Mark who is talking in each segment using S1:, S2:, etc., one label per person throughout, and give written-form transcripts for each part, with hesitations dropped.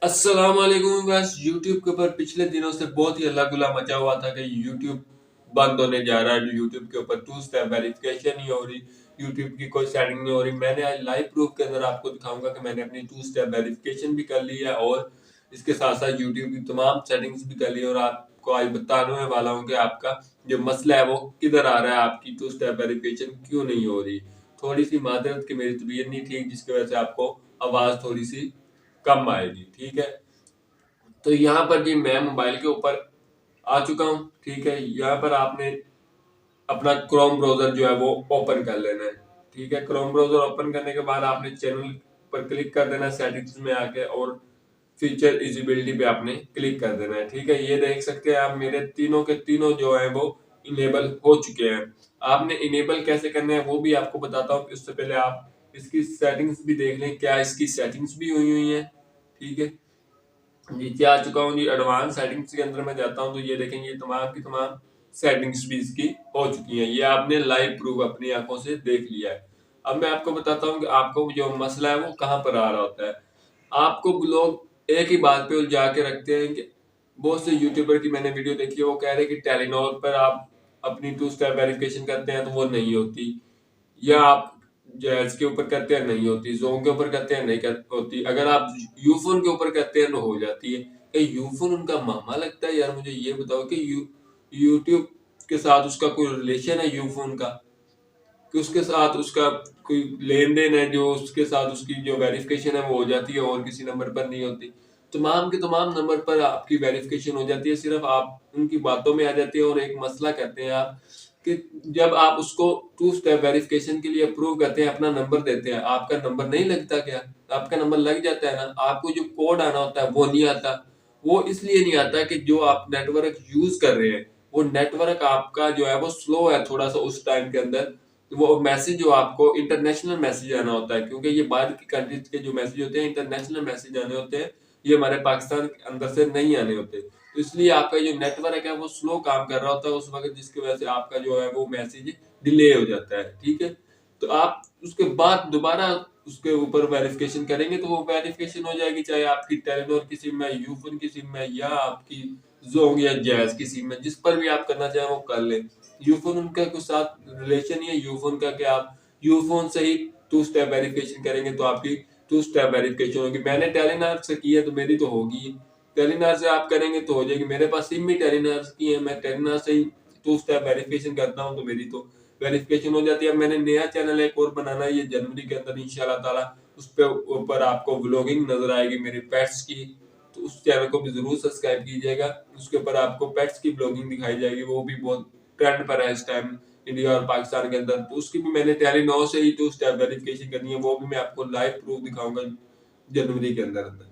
S1: अस्सलाम वालेकुम बस यूट्यूब के ऊपर पिछले दिनों से बहुत ही हल्ला गुल्ला मचा हुआ था कि यूट्यूब बंद होने जा रहा है। यूट्यूब के ऊपर टू स्टेप वेरिफिकेशन नहीं हो रही, यूट्यूब की कोई सेटिंग नहीं हो रही। मैंने आज लाइव प्रूफ के अंदर आपको दिखाऊंगा कि मैंने अपनी टू स्टेप वेरिफिकेशन भी कर ली है और इसके साथ साथ यूट्यूब की तमाम सेटिंग्स भी कर ली है। और आपको आज बताने वाला हूँ कि आपका जो मसला है वो किधर आ रहा है, आपकी टू स्टेप वेरिफिकेशन क्यों नहीं हो रही। थोड़ी सी माजरत की मेरी तबीयत नहीं ठीक, जिसकी वजह से आपको आवाज थोड़ी सी कम आएगी, ठीक है। तो यहाँ पर जी मैं मोबाइल के ऊपर आ चुका हूँ, ठीक है। यहाँ पर आपने अपना क्रोम ब्राउजर जो है वो ओपन कर लेना है, ठीक है। क्रोम ब्राउजर ओपन करने के बाद आपने चैनल पर क्लिक कर देना है, सेटिंग्स में आके, और फीचर इजिबिलिटी पे आपने क्लिक कर देना है, ठीक है। ये देख सकते हैं आप मेरे तीनों के तीनों जो है वो इनेबल हो चुके हैं। आपने इनेबल कैसे करना है वो भी आपको बताता हूँ। इससे पहले आप इसकी सेटिंग्स भी देख लें, क्या इसकी सेटिंग्स भी हुई है, ठीक है। नीचे आ चुका हूँ जी, एडवांस सेटिंग्स के अंदर मैं जाता हूँ तो ये देखेंगे ये तमाम की तमाम सेटिंग्स भी इसकी हो चुकी हैं। ये आपने लाइव प्रूफ अपनी आंखों से देख लिया है। अब मैं आपको बताता हूँ कि आपको जो मसला है वो कहाँ पर आ रहा होता है। आपको लोग एक ही बात पे उलझा के रखते हैं कि बहुत से यूट्यूबर की मैंने वीडियो देखी है, वो कह रहे हैं कि टेलीनॉर पर आप अपनी टू स्टेप वेरिफिकेशन करते हैं तो वो नहीं होती, या आप जैज के ऊपर करते हैं नहीं होती, जोन के ऊपर करते हैं नहीं होती, अगर आप यूफोन के ऊपर करते हैं तो हो जाती है। यूफोन उनका मामा लगता है? यार मुझे ये बताओ कि यूट्यूब के साथ उसका कोई रिलेशन है यूफोन का, कि उसके साथ उसका कोई लेन देन है जो उसके साथ उसकी जो वेरिफिकेशन है वो हो जाती है और किसी नंबर पर नहीं होती। तमाम के तमाम नंबर पर आपकी वेरिफिकेशन हो जाती है, सिर्फ आप उनकी बातों में आ जाती है। और एक मसला कहते हैं आप कि जब आप उसको टू स्टेप वेरिफिकेशन के लिए अप्रूव करते हैं, अपना नंबर देते हैं, आपका नंबर नहीं लगता क्या? आपका नंबर लग जाता है ना, आपको जो कोड आना होता है वो नहीं आता। वो इसलिए नहीं आता कि जो आप नेटवर्क यूज कर रहे हैं वो नेटवर्क आपका जो है वो स्लो है थोड़ा सा उस टाइम के अंदर। वो मैसेज जो आपको इंटरनेशनल मैसेज आना होता है, क्योंकि ये बाहर की कंट्रीज के जो मैसेज होते हैं इंटरनेशनल मैसेज आने होते हैं, ये हमारे पाकिस्तान के अंदर से नहीं आने होते। तो इसलिए आपका जो नेटवर्क है वो स्लो काम कर रहा होता है उस वक्त, जिसकी वजह से आपका जो है वो मैसेज डिले हो जाता है, ठीक है। तो आप उसके बाद दोबारा उसके ऊपर वेरिफिकेशन करेंगे तो वो वेरिफिकेशन हो जाएगी, चाहे आपकी टेलीनॉर की सिम है, यूफोन की सिम है, या आपकी जोंग या जैज की सिम है, जिस पर भी आप करना चाहें वो कर ले। यूफोन उनका कुछ साथ रिलेशन ही है यूफोन का, कि आप यूफोन से ही टू स्टेप वेरिफिकेशन करेंगे तो आपकी टू स्टेप वेरिफिकेशन होगी। मैंने टेलीनॉर से की है तो मेरी तो होगी, टेलीनॉर से आप करेंगे तो हो जाएगी। मेरे पास सिम भी टेलीनॉर की है, मैं टेलीनॉर से ही टू स्टेप वेरिफिकेशन करता हूँ तो मेरी तो वेरिफिकेशन हो जाती है। मैंने नया चैनल एक और बनाना है, ये जनवरी के अंदर इंशाल्लाह ताला उस पे ऊपर आपको व्लॉगिंग नजर आएगी मेरे पेट्स की, तो उस चैनल को भी जरूर सब्सक्राइब कीजिएगा। उसके ऊपर आपको पेट्स की व्लॉगिंग दिखाई जाएगी, वो भी बहुत ट्रेंड पर है इस टाइम इंडिया और पाकिस्तान के अंदर। तो उसकी भी मैंने टेलीनॉर से ही टू स्टेप वेरिफिकेशन करनी है, वो भी मैं आपको लाइव प्रूफ दिखाऊंगा जनवरी के अंदर अंदर।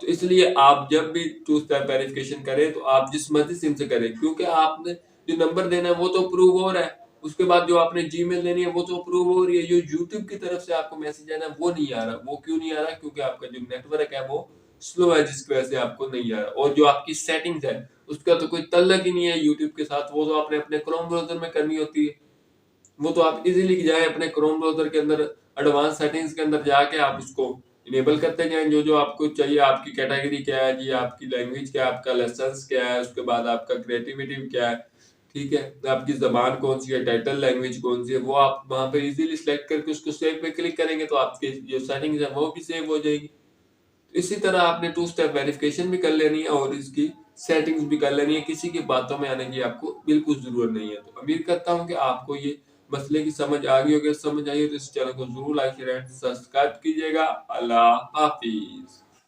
S1: तो इसलिए आप जब भी टू स्टेप वेरिफिकेशन करें तो आप जिस मर्जी सिम से करें, क्योंकि आपने जो नंबर देना है वो तो अप्रूव हो रहा है, उसके बाद जो आपने जीमेल देनी है वो तो अप्रूव हो रही है। जो यूट्यूब की तरफ से आपको मैसेज आना है वो नहीं आ रहा। वो क्यों नहीं आ रहा? क्योंकि आपका जो नेटवर्क है वो स्लो है, जिसकी वजह से आपको नहीं आ रहा। और जो आपकी सेटिंग्स है उसका तो कोई तल्लक ही नहीं है यूट्यूब के साथ, वो तो आपने अपने क्रोम ब्राउजर में करनी होती है। वो तो आप इजीली जाए अपने क्रोम ब्राउजर के अंदर, एडवांस सेटिंग्स के अंदर जाके आप उसको इनेबल करते जाएं जो जो आपको चाहिए। आपकी कैटेगरी क्या है जी, आपकी लैंग्वेज क्या है, आपका लेसन्स क्या है, उसके बाद आपका क्रिएटिविटी क्या है, ठीक है, आपकी जबान कौन सी है, टाइटल लैंग्वेज कौन सी है, वो आप वहां पे इजीली सिलेक्ट करके उसको सेव पे क्लिक करेंगे तो आपकी जो सेटिंग्स है वो भी सेव हो जाएगी। तो इसी तरह आपने टू स्टेप वेरिफिकेशन भी कर लेनी है और इसकी सेटिंग्स भी कर लेनी है। किसी की बातों में आने की आपको बिल्कुल जरूरत नहीं है। तो उम्मीद करता हूँ कि आपको ये मसले की समझ आ गई होगी। समझ आई हो तो इस चैनल को जरूर लाइक शेयर एंड सब्सक्राइब कीजिएगा। अल्लाह हाफिज।